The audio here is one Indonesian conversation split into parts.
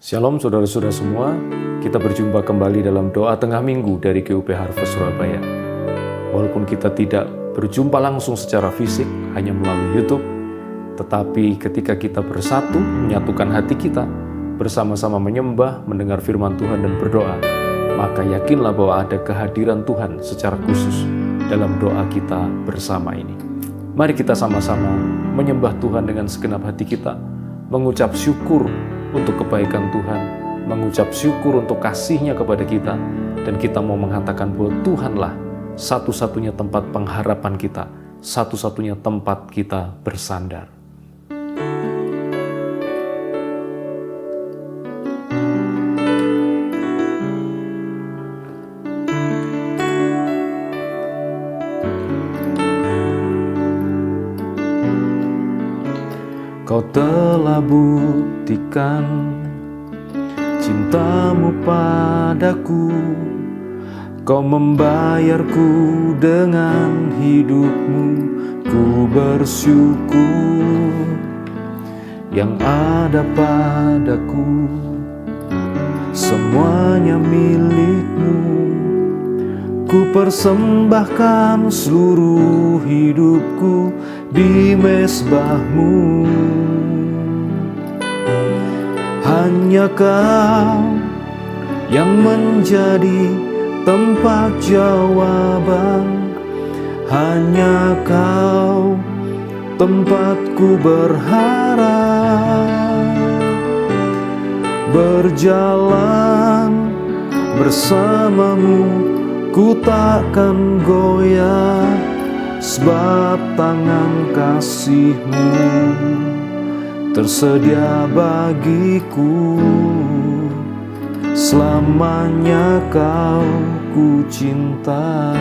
Shalom saudara-saudara semua, kita berjumpa kembali dalam doa tengah minggu dari GUP Harvest Surabaya. Walaupun kita tidak berjumpa langsung secara fisik, hanya melalui YouTube, tetapi ketika kita bersatu, menyatukan hati kita, bersama-sama menyembah, mendengar firman Tuhan dan berdoa, maka yakinlah bahwa ada kehadiran Tuhan secara khusus dalam doa kita bersama ini. Mari kita sama-sama menyembah Tuhan dengan segenap hati kita, mengucap syukur untuk kebaikan Tuhan, mengucap syukur untuk kasih-Nya kepada kita, dan kita mau mengatakan bahwa Tuhanlah satu-satunya tempat pengharapan kita, satu-satunya tempat kita bersandar. Kau telah buktikan cinta-Mu padaku, Kau membayarku dengan hidup-Mu. Ku bersyukur yang ada padaku, semuanya milik-Mu. Ku persembahkan seluruh hidupku di mezbah-Mu. Hanya Kau yang menjadi tempat jawaban, hanya Kau tempatku berharap. Berjalan bersama-Mu, ku takkan goyah, sebab tangan kasih-Mu tersedia bagiku. Selamanya Kau ku cinta.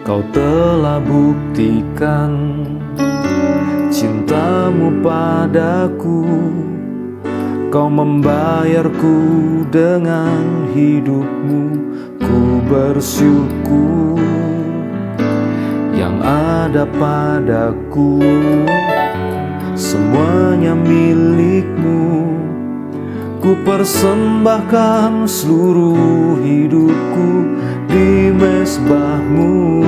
Kau telah buktikan cinta-Mu padaku, Kau membayarku dengan hidup-Mu. Ku bersyukur yang ada padaku, semuanya milik-Mu. Ku persembahkan seluruh hidupku di mezbah-Mu.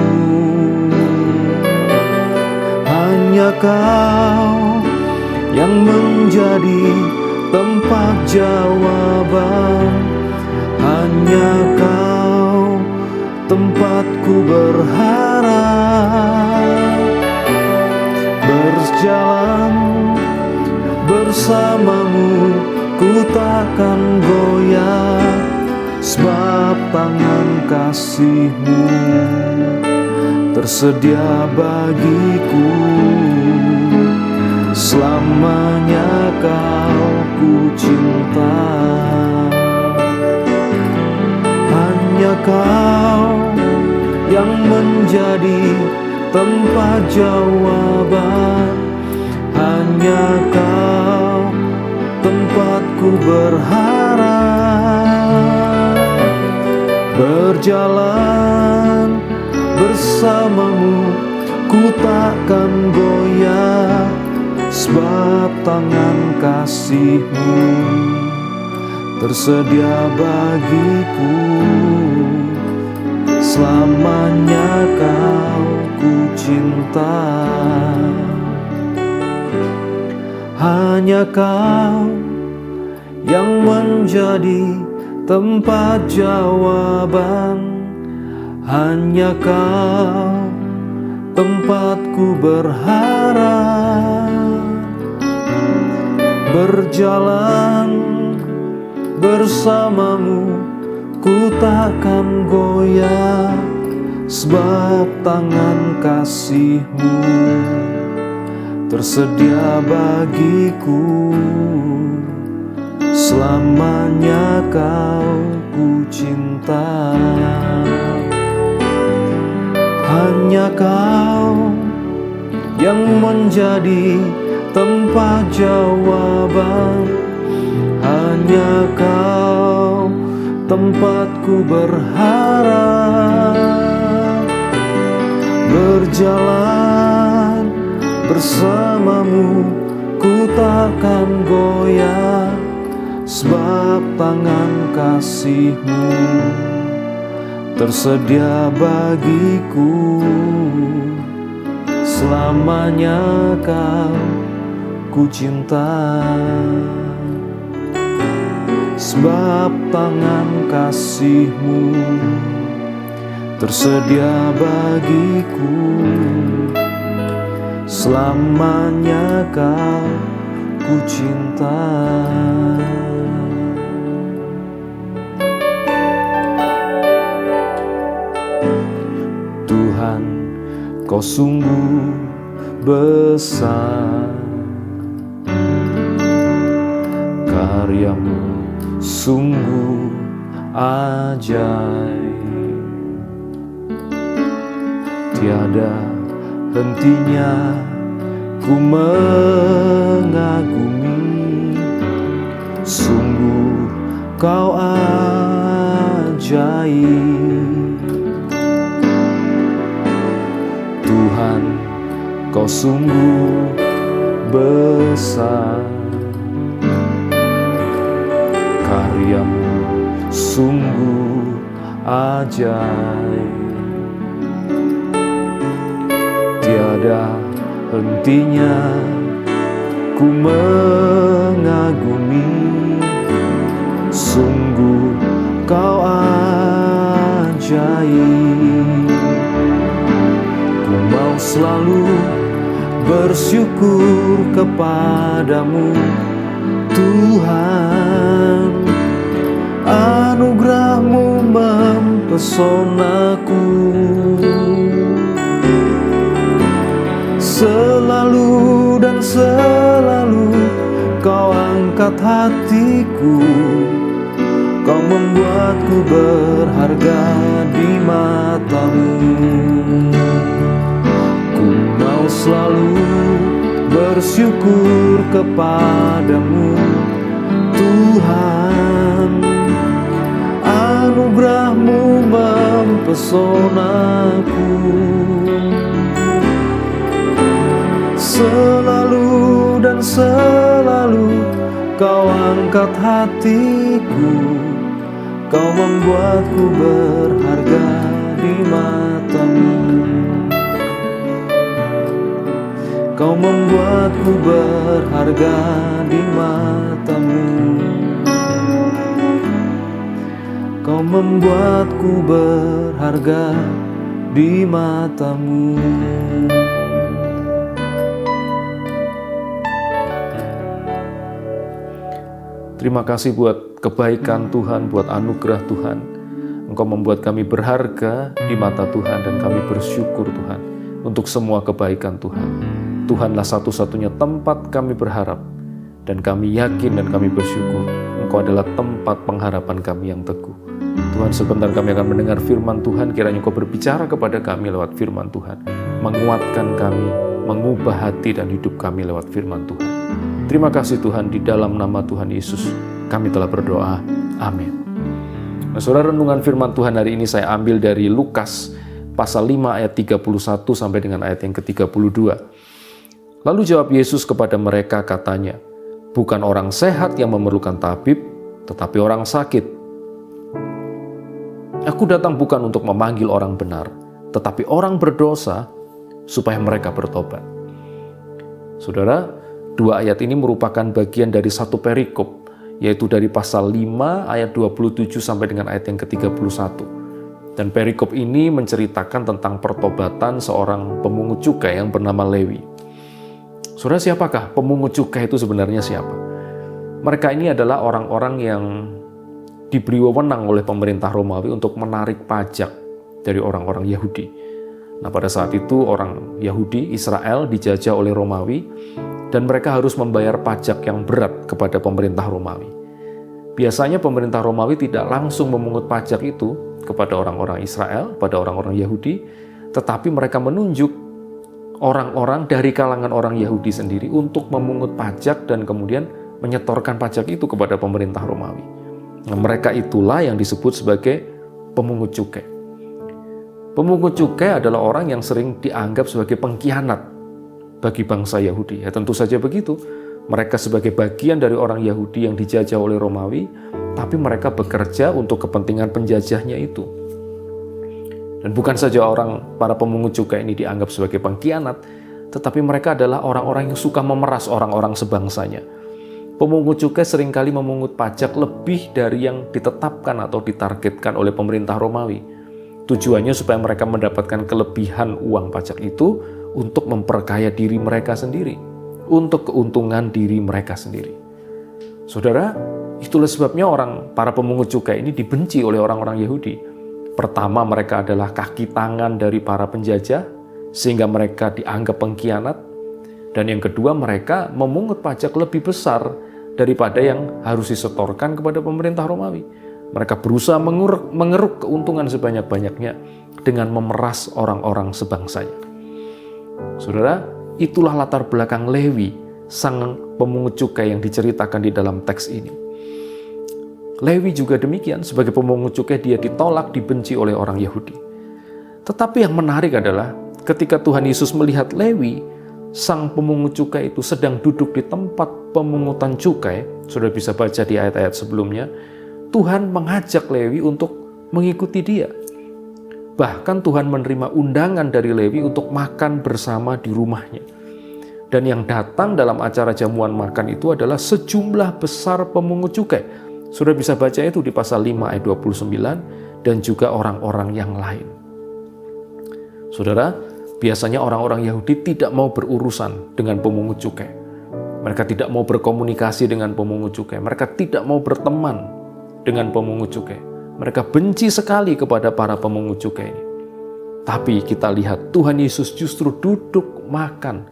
Hanya Kau yang menjadi tempat jawaban, hanya Kau tempatku berharap. Berjalan bersama-Mu, ku takkan goyah, sebab tangan kasih-Mu tersedia bagiku. Selamanya Kau ku cinta. Hanya Kau yang menjadi tempat jawaban, hanya Kau tempatku berharap. Berjalan bersama-Mu, ku takkan goyah, sebab tangan kasih-Mu tersedia bagiku. Selamanya Kau ku cinta. Hanya Kau yang menjadi tempat jawaban, hanya Kau tempatku berharap. Berjalan bersama-Mu, ku takkan goyah, sebab tangan kasih-Mu tersedia bagiku. Selamanya Kau ku cinta. Hanya Kau yang menjadi tempat jawaban, hanya Kau tempatku berharap. berjalan bersamamu ku takkan goyah, sebab tangan kasih-Mu tersedia bagiku. Selamanya Kau ku cinta, sebab tangan kasih-Mu tersedia bagiku. Selamanya Kau ku cinta. Tuhan, Kau sungguh besar, karya-Mu sungguh ajaib. Tiada hentinya ku mengagumi, sungguh Kau ajaib. Tuhan, Kau sungguh besar, karya-Mu sungguh ajaib. Tiada hentinya ku mengagumi, sungguh Kau ajaib. Ku mau selalu bersyukur kepadamu, Tuhan. Anugerah-Mu mempesonaku, selalu dan selalu Kau angkat hatiku. Kau membuatku berharga di mata-Mu. Ku mau selalu bersyukur kepadamu, Tuhan. Anugerah-Mu mempesonaku, selalu dan selalu Kau angkat hatiku. Kau membuatku berharga di mata-Mu. Kau membuatku berharga di mata-Mu. Kau membuatku berharga di mata-Mu. Terima kasih buat kebaikan Tuhan, buat anugerah Tuhan. Engkau membuat kami berharga di mata Tuhan, dan kami bersyukur Tuhan untuk semua kebaikan Tuhan. Tuhanlah satu-satunya tempat kami berharap, dan kami yakin dan kami bersyukur Engkau adalah tempat pengharapan kami yang teguh. Tuhan, sebentar kami akan mendengar firman Tuhan. Kiranya Engkau berbicara kepada kami lewat firman Tuhan, menguatkan kami, mengubah hati dan hidup kami lewat firman Tuhan. Terima kasih Tuhan, di dalam nama Tuhan Yesus kami telah berdoa. Amin. Nah, saudara, renungan firman Tuhan hari ini saya ambil dari Lukas pasal 5 ayat 31 sampai dengan ayat yang ke-32. Lalu jawab Yesus kepada mereka, katanya, bukan orang sehat yang memerlukan tabib, tetapi orang sakit. Aku datang bukan untuk memanggil orang benar, tetapi orang berdosa, supaya mereka bertobat. Saudara, dua ayat ini merupakan bagian dari satu perikop, yaitu dari pasal 5 ayat 27 sampai dengan ayat yang ke-31. Dan perikop ini menceritakan tentang pertobatan seorang pemungut cukai yang bernama Lewi. Saudara, siapakah pemungut cukai itu sebenarnya siapa? Mereka ini adalah orang-orang yang diberi wewenang oleh pemerintah Romawi untuk menarik pajak dari orang-orang Yahudi. Nah, pada saat itu orang Yahudi, Israel, dijajah oleh Romawi, dan mereka harus membayar pajak yang berat kepada pemerintah Romawi. Biasanya pemerintah Romawi tidak langsung memungut pajak itu kepada orang-orang Israel, pada orang-orang Yahudi, tetapi mereka menunjuk orang-orang dari kalangan orang Yahudi sendiri untuk memungut pajak dan kemudian menyetorkan pajak itu kepada pemerintah Romawi. Nah, mereka itulah yang disebut sebagai pemungut cukai. Pemungut cukai adalah orang yang sering dianggap sebagai pengkhianat bagi bangsa Yahudi. Ya tentu saja begitu. Mereka sebagai bagian dari orang Yahudi yang dijajah oleh Romawi, tapi mereka bekerja untuk kepentingan penjajahnya itu. Dan bukan saja para pemungut cukai ini dianggap sebagai pengkhianat, tetapi mereka adalah orang-orang yang suka memeras orang-orang sebangsanya. Pemungut cukai seringkali memungut pajak lebih dari yang ditetapkan atau ditargetkan oleh pemerintah Romawi. Tujuannya supaya mereka mendapatkan kelebihan uang pajak itu untuk memperkaya diri mereka sendiri, untuk keuntungan diri mereka sendiri. Saudara, itulah sebabnya para pemungut cukai ini dibenci oleh orang-orang Yahudi. Pertama, mereka adalah kaki tangan dari para penjajah, sehingga mereka dianggap pengkhianat. Dan yang kedua, mereka memungut pajak lebih besar daripada yang harus disetorkan kepada pemerintah Romawi. Mereka berusaha mengeruk keuntungan sebanyak-banyaknya dengan memeras orang-orang sebangsanya. Saudara, itulah latar belakang Lewi, sang pemungut cukai yang diceritakan di dalam teks ini. Lewi juga demikian, sebagai pemungut cukai dia ditolak, dibenci oleh orang Yahudi. Tetapi yang menarik adalah ketika Tuhan Yesus melihat Lewi, sang pemungut cukai itu sedang duduk di tempat pemungutan cukai, sudah bisa baca di ayat-ayat sebelumnya, Tuhan mengajak Lewi untuk mengikuti dia. Bahkan Tuhan menerima undangan dari Lewi untuk makan bersama di rumahnya. Dan yang datang dalam acara jamuan makan itu adalah sejumlah besar pemungut cukai. Sudah bisa baca itu di pasal 5 ayat 29 dan juga orang-orang yang lain. Saudara, biasanya orang-orang Yahudi tidak mau berurusan dengan pemungut cukai. Mereka tidak mau berkomunikasi dengan pemungut cukai. Mereka tidak mau berteman dengan pemungut cukai. Mereka benci sekali kepada para pemungut cukai ini. Tapi kita lihat Tuhan Yesus justru duduk makan.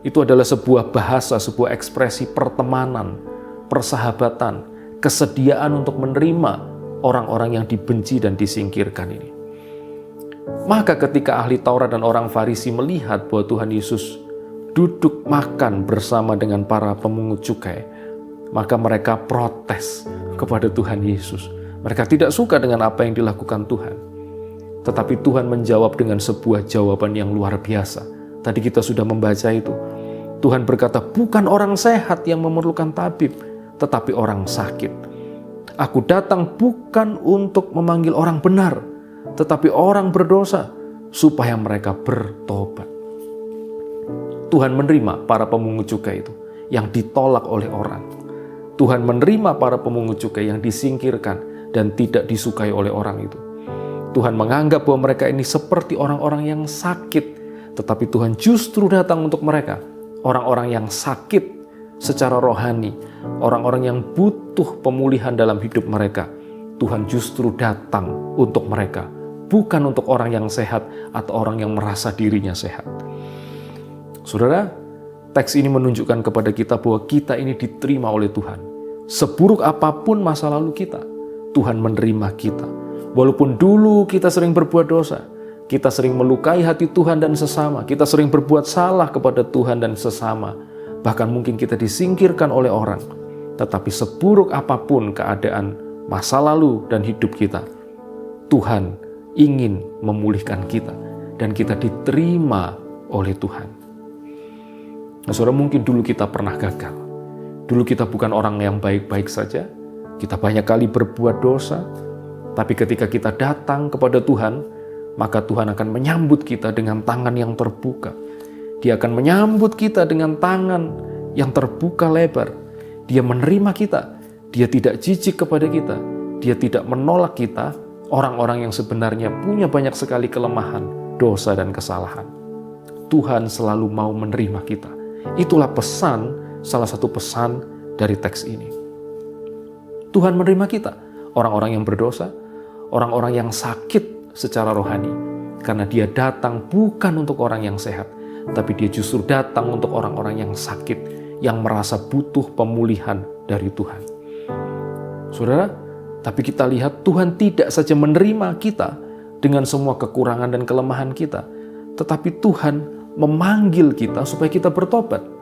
Itu adalah sebuah bahasa, sebuah ekspresi pertemanan, persahabatan, kesediaan untuk menerima orang-orang yang dibenci dan disingkirkan ini. Maka ketika ahli Taurat dan orang Farisi melihat bahwa Tuhan Yesus duduk makan bersama dengan para pemungut cukai, maka mereka protes kepada Tuhan Yesus. Mereka tidak suka dengan apa yang dilakukan Tuhan. Tetapi Tuhan menjawab dengan sebuah jawaban yang luar biasa. Tadi kita sudah membaca itu. Tuhan berkata, bukan orang sehat yang memerlukan tabib, tetapi orang sakit. Aku datang bukan untuk memanggil orang benar, tetapi orang berdosa, supaya mereka bertobat. Tuhan menerima para pemungut cukai itu, yang ditolak oleh orang. Tuhan menerima para pemungut cukai yang disingkirkan dan tidak disukai oleh orang itu. Tuhan menganggap bahwa mereka ini seperti orang-orang yang sakit, tetapi Tuhan justru datang untuk mereka, orang-orang yang sakit secara rohani, orang-orang yang butuh pemulihan dalam hidup mereka. Tuhan justru datang untuk mereka, bukan untuk orang yang sehat atau orang yang merasa dirinya sehat. Saudara, teks ini menunjukkan kepada kita bahwa kita ini diterima oleh Tuhan. Seburuk apapun masa lalu kita, Tuhan menerima kita. Walaupun dulu kita sering berbuat dosa, kita sering melukai hati Tuhan dan sesama, kita sering berbuat salah kepada Tuhan dan sesama, bahkan mungkin kita disingkirkan oleh orang. Tetapi seburuk apapun keadaan masa lalu dan hidup kita, Tuhan ingin memulihkan kita dan kita diterima oleh Tuhan. Nah, saudara, mungkin dulu kita pernah gagal. Dulu kita bukan orang yang baik-baik saja. Kita banyak kali berbuat dosa, tapi ketika kita datang kepada Tuhan, maka Tuhan akan menyambut kita dengan tangan yang terbuka. Dia akan menyambut kita dengan tangan yang terbuka lebar. Dia menerima kita. Dia tidak jijik kepada kita. Dia tidak menolak kita, orang-orang yang sebenarnya punya banyak sekali kelemahan, dosa, dan kesalahan. Tuhan selalu mau menerima kita. Itulah pesan, salah satu pesan dari teks ini. Tuhan menerima kita, orang-orang yang berdosa, orang-orang yang sakit secara rohani, karena dia datang bukan untuk orang yang sehat, tapi dia justru datang untuk orang-orang yang sakit, yang merasa butuh pemulihan dari Tuhan. Saudara, tapi kita lihat Tuhan tidak saja menerima kita dengan semua kekurangan dan kelemahan kita, tetapi Tuhan memanggil kita supaya kita bertobat.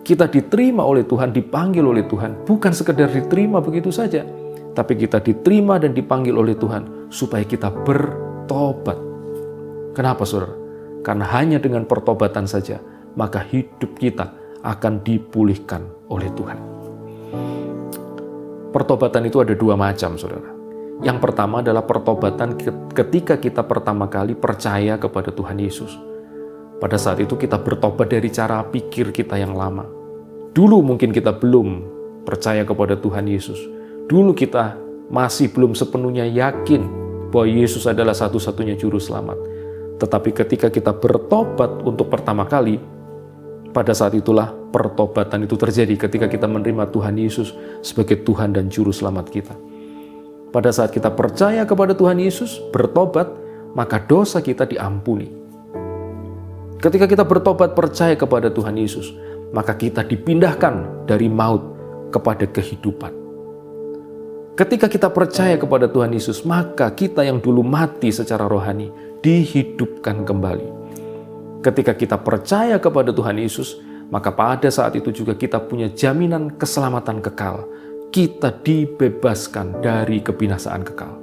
Kita diterima oleh Tuhan, dipanggil oleh Tuhan, bukan sekedar diterima begitu saja, tapi kita diterima dan dipanggil oleh Tuhan supaya kita bertobat. Kenapa, saudara? Karena hanya dengan pertobatan saja, maka hidup kita akan dipulihkan oleh Tuhan. Pertobatan itu ada dua macam, saudara. Yang pertama adalah pertobatan ketika kita pertama kali percaya kepada Tuhan Yesus. Pada saat itu kita bertobat dari cara pikir kita yang lama. Dulu mungkin kita belum percaya kepada Tuhan Yesus. Dulu kita masih belum sepenuhnya yakin bahwa Yesus adalah satu-satunya juru selamat. Tetapi ketika kita bertobat untuk pertama kali, pada saat itulah pertobatan itu terjadi ketika kita menerima Tuhan Yesus sebagai Tuhan dan juru selamat kita. Pada saat kita percaya kepada Tuhan Yesus, bertobat, maka dosa kita diampuni. Ketika kita bertobat percaya kepada Tuhan Yesus, maka kita dipindahkan dari maut kepada kehidupan. Ketika kita percaya kepada Tuhan Yesus, maka kita yang dulu mati secara rohani dihidupkan kembali. Ketika kita percaya kepada Tuhan Yesus, maka pada saat itu juga kita punya jaminan keselamatan kekal. Kita dibebaskan dari kebinasaan kekal.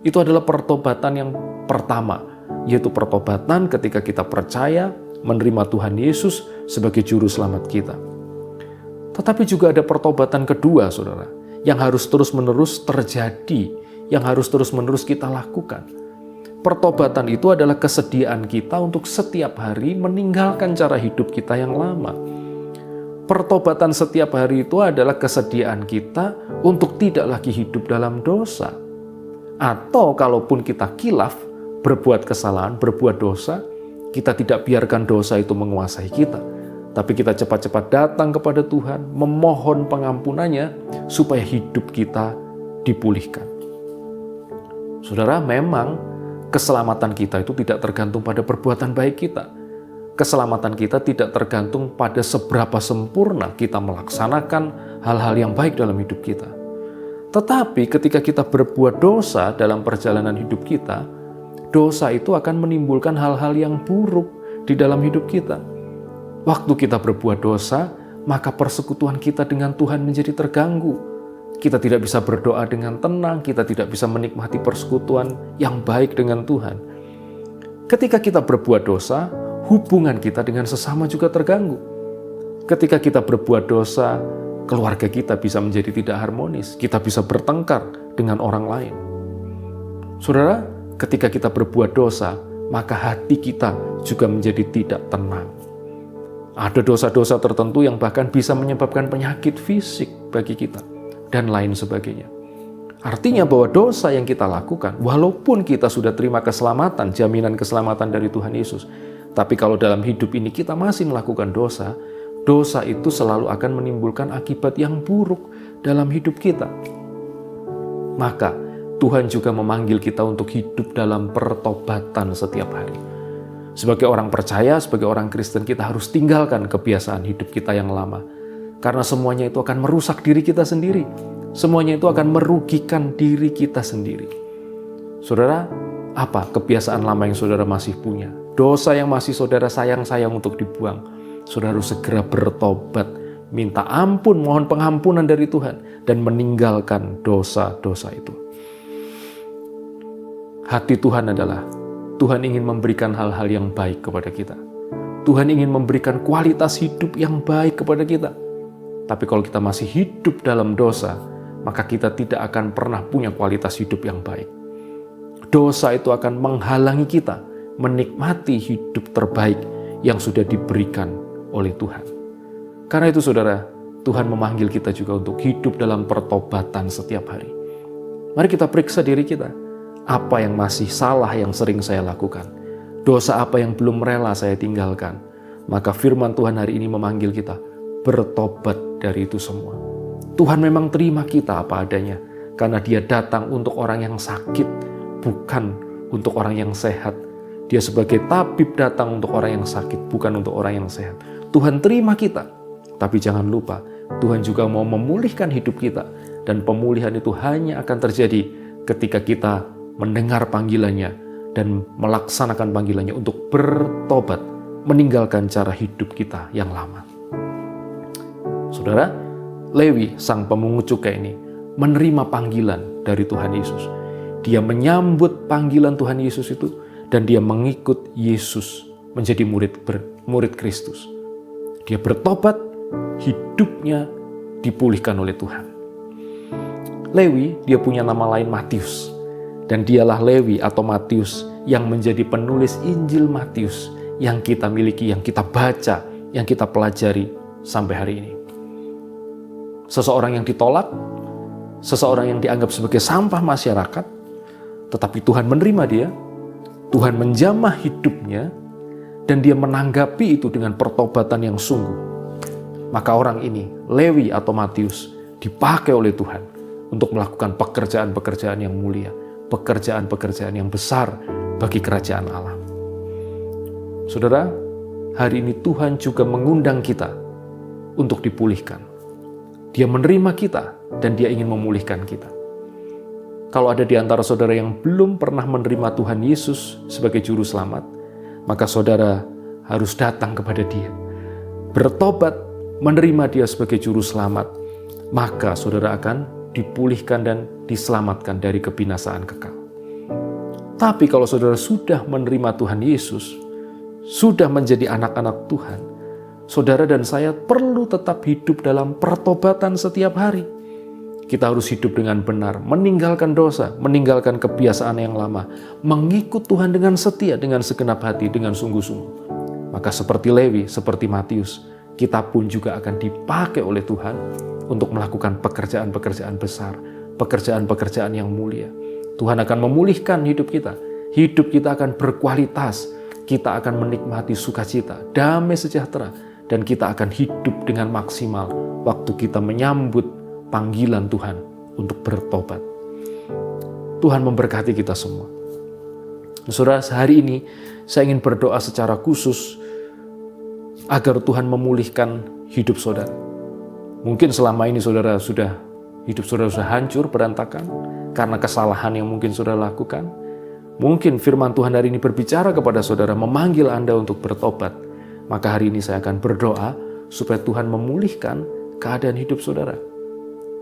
Itu adalah pertobatan yang pertama, yaitu pertobatan ketika kita percaya menerima Tuhan Yesus sebagai juru selamat kita. Tetapi juga ada pertobatan kedua, saudara, yang harus terus-menerus terjadi, yang harus terus-menerus kita lakukan. Pertobatan itu adalah kesediaan kita untuk setiap hari meninggalkan cara hidup kita yang lama. Pertobatan setiap hari itu adalah kesediaan kita untuk tidak lagi hidup dalam dosa. Atau kalaupun kita kilaf, berbuat kesalahan, berbuat dosa, kita tidak biarkan dosa itu menguasai kita. Tapi kita cepat-cepat datang kepada Tuhan, memohon pengampunannya supaya hidup kita dipulihkan. Saudara, memang keselamatan kita itu tidak tergantung pada perbuatan baik kita. Keselamatan kita tidak tergantung pada seberapa sempurna kita melaksanakan hal-hal yang baik dalam hidup kita. Tetapi ketika kita berbuat dosa dalam perjalanan hidup kita, dosa itu akan menimbulkan hal-hal yang buruk di dalam hidup kita. Waktu kita berbuat dosa, maka persekutuan kita dengan Tuhan menjadi terganggu. Kita tidak bisa berdoa dengan tenang, kita tidak bisa menikmati persekutuan yang baik dengan Tuhan. Ketika kita berbuat dosa, hubungan kita dengan sesama juga terganggu. Ketika kita berbuat dosa, keluarga kita bisa menjadi tidak harmonis. Kita bisa bertengkar dengan orang lain. Saudara, ketika kita berbuat dosa, maka hati kita juga menjadi tidak tenang. Ada dosa-dosa tertentu yang bahkan bisa menyebabkan penyakit fisik bagi kita, dan lain sebagainya. Artinya bahwa dosa yang kita lakukan, walaupun kita sudah terima keselamatan, jaminan keselamatan dari Tuhan Yesus, tapi kalau dalam hidup ini kita masih melakukan dosa, dosa itu selalu akan menimbulkan akibat yang buruk dalam hidup kita. Maka Tuhan juga memanggil kita untuk hidup dalam pertobatan setiap hari. Sebagai orang percaya, sebagai orang Kristen, kita harus tinggalkan kebiasaan hidup kita yang lama. Karena semuanya itu akan merusak diri kita sendiri. Semuanya itu akan merugikan diri kita sendiri. Saudara, apa kebiasaan lama yang saudara masih punya? Dosa yang masih saudara sayang-sayang untuk dibuang. Saudara harus segera bertobat, minta ampun, mohon pengampunan dari Tuhan, dan meninggalkan dosa-dosa itu. Hati Tuhan adalah, Tuhan ingin memberikan hal-hal yang baik kepada kita. Tuhan ingin memberikan kualitas hidup yang baik kepada kita. Tapi kalau kita masih hidup dalam dosa, maka kita tidak akan pernah punya kualitas hidup yang baik. Dosa itu akan menghalangi kita menikmati hidup terbaik yang sudah diberikan oleh Tuhan. Karena itu saudara, Tuhan memanggil kita juga untuk hidup dalam pertobatan setiap hari. Mari kita periksa diri kita. Apa yang masih salah yang sering saya lakukan? Dosa apa yang belum rela saya tinggalkan? Maka firman Tuhan hari ini memanggil kita bertobat dari itu semua. Tuhan memang terima kita apa adanya, karena Dia datang untuk orang yang sakit, bukan untuk orang yang sehat. Dia sebagai tabib datang untuk orang yang sakit, bukan untuk orang yang sehat. Tuhan terima kita, tapi jangan lupa, Tuhan juga mau memulihkan hidup kita. Dan pemulihan itu hanya akan terjadi ketika kita mendengar panggilannya dan melaksanakan panggilannya untuk bertobat, meninggalkan cara hidup kita yang lama. Saudara, Lewi, sang pemungut cukai ini, menerima panggilan dari Tuhan Yesus. Dia menyambut panggilan Tuhan Yesus itu, dan dia mengikut Yesus menjadi murid Kristus. Dia bertobat, hidupnya dipulihkan oleh Tuhan. Lewi, dia punya nama lain Matius. Dan dialah Lewi atau Matius yang menjadi penulis Injil Matius yang kita miliki, yang kita baca, yang kita pelajari sampai hari ini. Seseorang yang ditolak, seseorang yang dianggap sebagai sampah masyarakat, tetapi Tuhan menerima dia, Tuhan menjamah hidupnya, dan dia menanggapi itu dengan pertobatan yang sungguh. Maka orang ini, Lewi atau Matius, dipakai oleh Tuhan untuk melakukan pekerjaan-pekerjaan yang mulia, pekerjaan-pekerjaan yang besar bagi kerajaan Allah. Saudara, hari ini Tuhan juga mengundang kita untuk dipulihkan. Dia menerima kita dan dia ingin memulihkan kita. Kalau ada di antara saudara yang belum pernah menerima Tuhan Yesus sebagai juru selamat, maka saudara harus datang kepada dia, bertobat, menerima dia sebagai juru selamat, maka saudara akan dipulihkan dan diselamatkan dari kebinasaan kekal. Tapi kalau saudara sudah menerima Tuhan Yesus, sudah menjadi anak-anak Tuhan, saudara dan saya perlu tetap hidup dalam pertobatan setiap hari. Kita harus hidup dengan benar, meninggalkan dosa, meninggalkan kebiasaan yang lama, mengikut Tuhan dengan setia, dengan segenap hati, dengan sungguh-sungguh. Maka seperti Lewi, seperti Matius, kita pun juga akan dipakai oleh Tuhan untuk melakukan pekerjaan-pekerjaan besar, pekerjaan-pekerjaan yang mulia. Tuhan akan memulihkan hidup kita akan berkualitas, kita akan menikmati sukacita, damai sejahtera, dan kita akan hidup dengan maksimal waktu kita menyambut panggilan Tuhan untuk bertobat. Tuhan memberkati kita semua. Saudara, hari ini saya ingin berdoa secara khusus agar Tuhan memulihkan hidup saudara. Mungkin selama ini hidup saudara sudah hancur, berantakan karena kesalahan yang mungkin saudara lakukan. Mungkin firman Tuhan hari ini berbicara kepada saudara, memanggil Anda untuk bertobat. Maka hari ini saya akan berdoa supaya Tuhan memulihkan keadaan hidup saudara.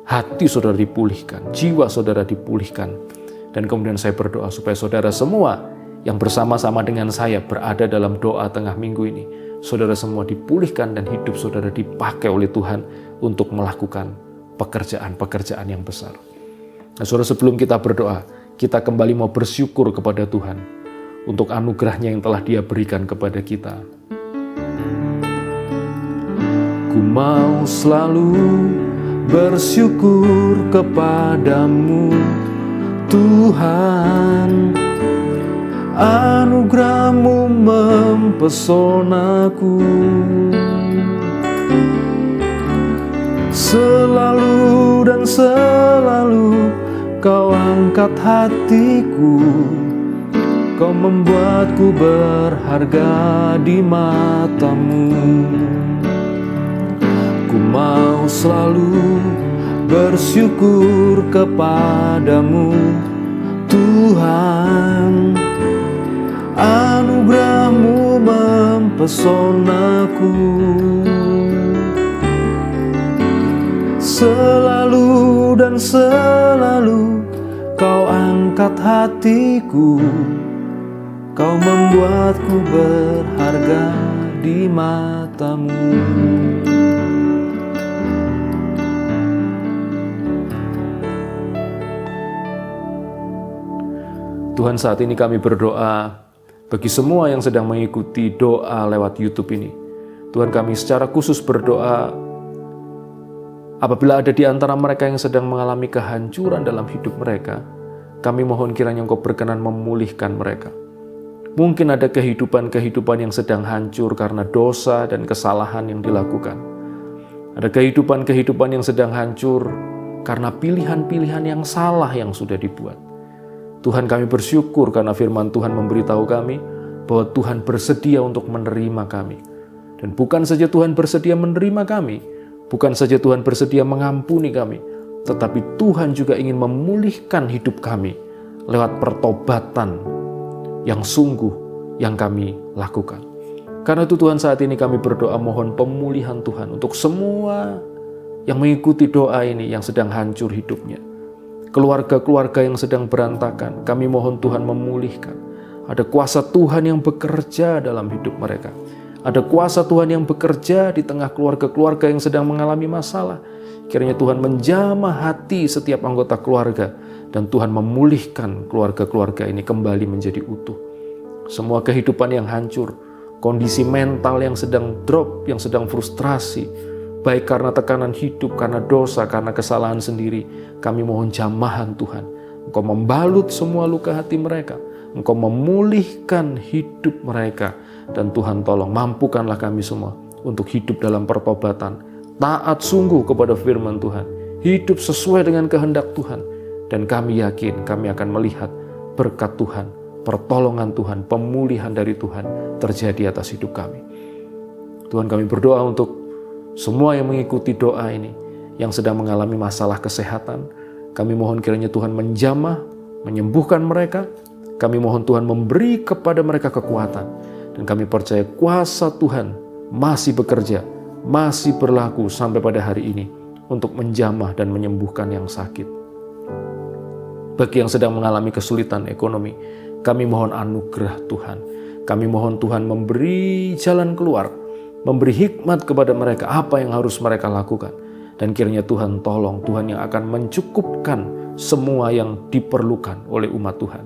Hati saudara dipulihkan, jiwa saudara dipulihkan. Dan kemudian saya berdoa supaya saudara semua yang bersama-sama dengan saya berada dalam doa tengah minggu ini, saudara semua dipulihkan dan hidup saudara dipakai oleh Tuhan untuk melakukan pekerjaan-pekerjaan yang besar. Nah, saudara, sebelum kita berdoa, kita kembali mau bersyukur kepada Tuhan untuk anugerahnya yang telah Dia berikan kepada kita. Ku mau selalu bersyukur kepadamu, Tuhan. Anugerah-Mu mempesonaku, selalu dan selalu Kau angkat hatiku, Kau membuatku berharga di mata-Mu. Ku mau selalu bersyukur kepadamu, Tuhan. Anugerah-Mu mempesonaku, selalu dan selalu Kau angkat hatiku, Kau membuatku berharga di mata-Mu. Tuhan, saat ini kami berdoa bagi semua yang sedang mengikuti doa lewat YouTube ini. Tuhan, kami secara khusus berdoa apabila ada di antara mereka yang sedang mengalami kehancuran dalam hidup mereka, kami mohon kiranya Engkau berkenan memulihkan mereka. Mungkin ada kehidupan-kehidupan yang sedang hancur karena dosa dan kesalahan yang dilakukan. Ada kehidupan-kehidupan yang sedang hancur karena pilihan-pilihan yang salah yang sudah dibuat. Tuhan, kami bersyukur karena firman Tuhan memberitahu kami bahwa Tuhan bersedia untuk menerima kami. Dan bukan saja Tuhan bersedia menerima kami, bukan saja Tuhan bersedia mengampuni kami, tetapi Tuhan juga ingin memulihkan hidup kami lewat pertobatan yang sungguh yang kami lakukan. Karena itu Tuhan, saat ini kami berdoa mohon pemulihan Tuhan untuk semua yang mengikuti doa ini yang sedang hancur hidupnya. Keluarga-keluarga yang sedang berantakan, kami mohon Tuhan memulihkan. Ada kuasa Tuhan yang bekerja dalam hidup mereka. Ada kuasa Tuhan yang bekerja di tengah keluarga-keluarga yang sedang mengalami masalah. Kiranya Tuhan menjamah hati setiap anggota keluarga dan Tuhan memulihkan keluarga-keluarga ini kembali menjadi utuh. Semua kehidupan yang hancur, kondisi mental yang sedang drop, yang sedang frustrasi, baik karena tekanan hidup, karena dosa, karena kesalahan sendiri, kami mohon jamahan Tuhan. Engkau membalut semua luka hati mereka. Engkau memulihkan hidup mereka. Dan Tuhan tolong mampukanlah kami semua untuk hidup dalam pertobatan. Taat sungguh kepada firman Tuhan. Hidup sesuai dengan kehendak Tuhan. Dan kami yakin kami akan melihat berkat Tuhan, pertolongan Tuhan, pemulihan dari Tuhan terjadi atas hidup kami. Tuhan, kami berdoa untuk semua yang mengikuti doa ini, yang sedang mengalami masalah kesehatan. Kami mohon kiranya Tuhan menjamah, menyembuhkan mereka. Kami mohon Tuhan memberi kepada mereka kekuatan. Dan kami percaya kuasa Tuhan masih bekerja, masih berlaku sampai pada hari ini untuk menjamah dan menyembuhkan yang sakit. Bagi yang sedang mengalami kesulitan ekonomi, kami mohon anugerah Tuhan. Kami mohon Tuhan memberi jalan keluar, memberi hikmat kepada mereka apa yang harus mereka lakukan. Dan kiranya Tuhan tolong, Tuhan yang akan mencukupkan semua yang diperlukan oleh umat Tuhan.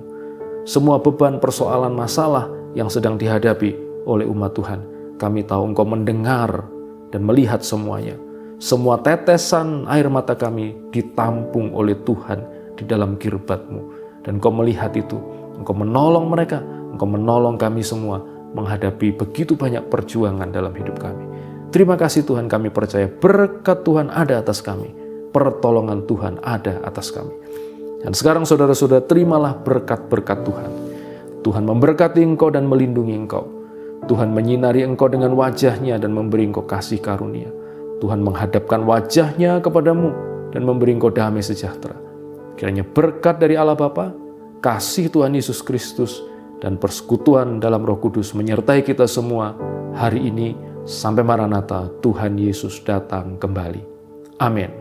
Semua beban, persoalan, masalah yang sedang dihadapi oleh umat Tuhan, kami tahu Engkau mendengar dan melihat semuanya. Semua tetesan air mata kami ditampung oleh Tuhan di dalam kirbat-Mu. Dan Engkau melihat itu, Engkau menolong mereka, Engkau menolong kami semua menghadapi begitu banyak perjuangan dalam hidup kami. Terima kasih Tuhan, kami percaya berkat Tuhan ada atas kami. Pertolongan Tuhan ada atas kami. Dan sekarang saudara-saudara, terimalah berkat-berkat Tuhan. Tuhan memberkati engkau dan melindungi engkau. Tuhan menyinari engkau dengan wajah-Nya dan memberi engkau kasih karunia. Tuhan menghadapkan wajah-Nya kepadamu dan memberi engkau damai sejahtera. Kiranya berkat dari Allah Bapa, kasih Tuhan Yesus Kristus, dan persekutuan dalam Roh Kudus menyertai kita semua hari ini sampai Maranatha Tuhan Yesus datang kembali. Amin.